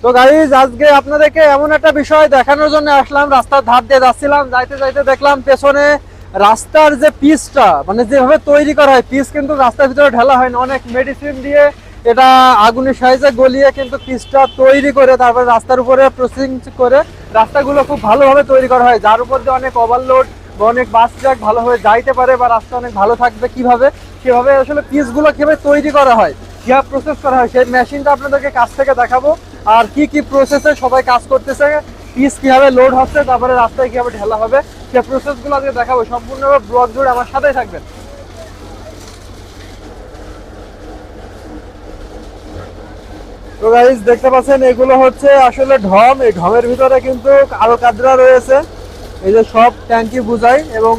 তো গাইজ আজকে আপনাদেরকে এমন একটা বিষয় দেখানোর জন্য আসলাম। রাস্তার ধার দিয়ে যাচ্ছিলাম, যাইতে যাইতে দেখলাম পেছনে রাস্তার যে পিচটা মানে যেভাবে তৈরি করা হয়, পিচ কিন্তু রাস্তার ভিতরে ঢালা হয় না, অনেক মেডিসিন দিয়ে এটা আগুনের সাহায্যে গলিয়ে কিন্তু পিচটা তৈরি করে তারপরে রাস্তার উপরে প্রসেসিং করে রাস্তাগুলো খুব ভালোভাবে তৈরি করা হয়, যার উপর দিয়ে অনেক ওভারলোড বা অনেক বাস ট্রাক ভালোভাবে যাইতে পারে বা রাস্তা অনেক ভালো থাকবে। কিভাবে সেভাবে আসলে পিচগুলো কিভাবে তৈরি করা হয়, কিভাবে প্রসেস করা হয়, সেই মেশিনটা আপনাদেরকে কাছ থেকে দেখাবো। আর কি কি প্রসেসে সবাই কাজ করতেছে, পিস কিভাবে লোড হচ্ছে, তারপরে রাস্তায় কিভাবে ঢেলা হবে, সেই প্রসেসগুলো আজকে দেখাবো। সম্পূর্ণভাবে ব্লগ জুড়ে আমার সাথেই থাকবেন। তো গাইস দেখতে পাচ্ছেন এগুলো হচ্ছে আসলে ঢম। এই ঢমের ভিতরে কিন্তু আলকাতরা রয়েছে, এই যে সব ট্যাঙ্কি বুঝাই, এবং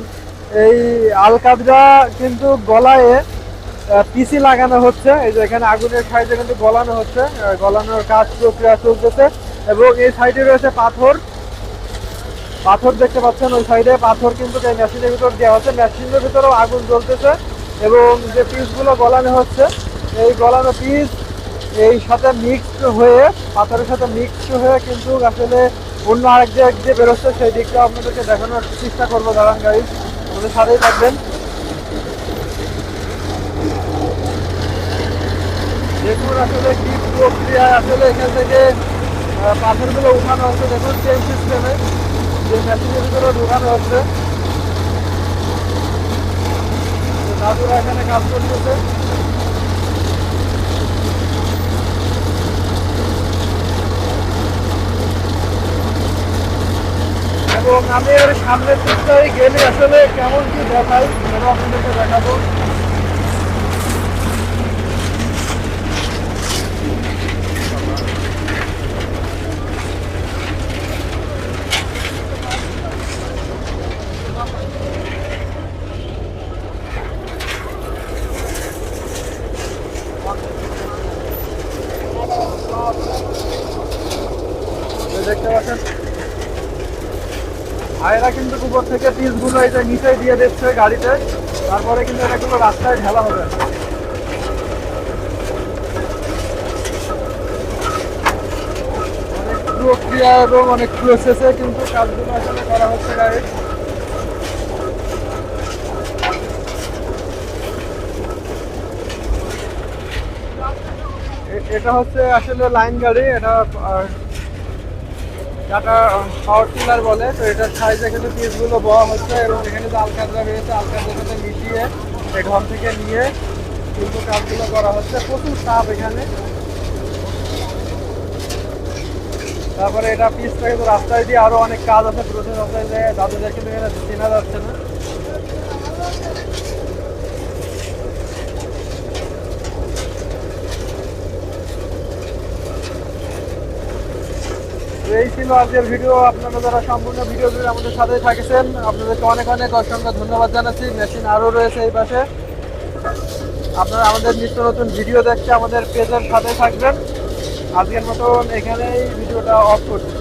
এই আলকাতরা কিন্তু গলায় পিসি লাগানো হচ্ছে। এই যে এখানে আগুনের সাইডে কিন্তু গলানো হচ্ছে, গলানোর কাজ প্রক্রিয়া চলতেছে। এবং এই সাইডে রয়েছে পাথর, পাথর দেখতে পাচ্ছেন ওই সাইডে পাথর কিন্তু এই মেশিনের ভিতর দেওয়া হচ্ছে, মেশিনের ভিতরেও আগুন জ্বলতেছে। এবং যে পিসগুলো গলানো হচ্ছে, এই গলানো পিস এই সাথে মিক্সড হয়ে, পাথরের সাথে মিক্সড হয়ে কিন্তু আসলে অন্য আরেক দিক দিয়ে বেরোচ্ছে, সেই দিকটা আপনাদেরকে দেখানোর চেষ্টা করবো। দাঁড়ান গাইজ, আমাদের সাথেই থাকবেন। দেখুন আসলে কি প্রক্রিয়া, আসলে এখান থেকে পাথরগুলো উঠানো হচ্ছে। দেখুন চেন সিস্টেমে যে মেশিনের ভিতরে ঢুকানো হচ্ছে, দাদুরা এখানে কাজ করতেছে। এবং আমি এর সামনের দিকটাই গেলে আসলে কেমন কি দেখাই সেটা আপনাদেরকে দেখাবো। দেখতে পাচ্ছেন ভাইরা কিন্তু উপর থেকে পিসগুলো এই যে নিচে দিয়ে দিচ্ছে গাড়িতে, তারপরে কিন্তু এগুলো রাস্তায় ঢালা হবে। অনেক প্রক্রিয়া এবং অনেক প্রসেসে কিন্তু কাজগুলো আসলে করা হচ্ছে গাড়ি। এটা হচ্ছে আসলে লাইন গাড়ি, এটা টাটা পাওয়ার টিলার বলে। তো এটার সাইজে কিন্তু পিসগুলো বওয়া হচ্ছে এবং এখানে যে আলকাতরা রয়েছে, আলকাতরার সাথে মিশিয়ে এই ঘর থেকে নিয়ে কিন্তু কাজগুলো করা হচ্ছে। প্রচুর চাপ এখানে। তারপরে এটা পিসটা কিন্তু রাস্তায় দিয়ে আরো অনেক কাজ আছে, প্রচুর রাস্তায় যায়, দাদুদের কিন্তু এখানে চেনা যাচ্ছে না। এই ছিল আজকের ভিডিও। আপনারা যারা সম্পূর্ণ ভিডিও জুড়ে আমাদের সাথে থাকেছেন, আপনাদেরকে অনেক অনেক অসংখ্য ধন্যবাদ জানাচ্ছি। মেশিন আরও রয়েছে এই পাশে। আপনারা আমাদের নিত্য নতুন ভিডিও দেখতে আমাদের পেজের সাথে থাকবেন। আজকের মতন এখানেই ভিডিওটা অফ করছি।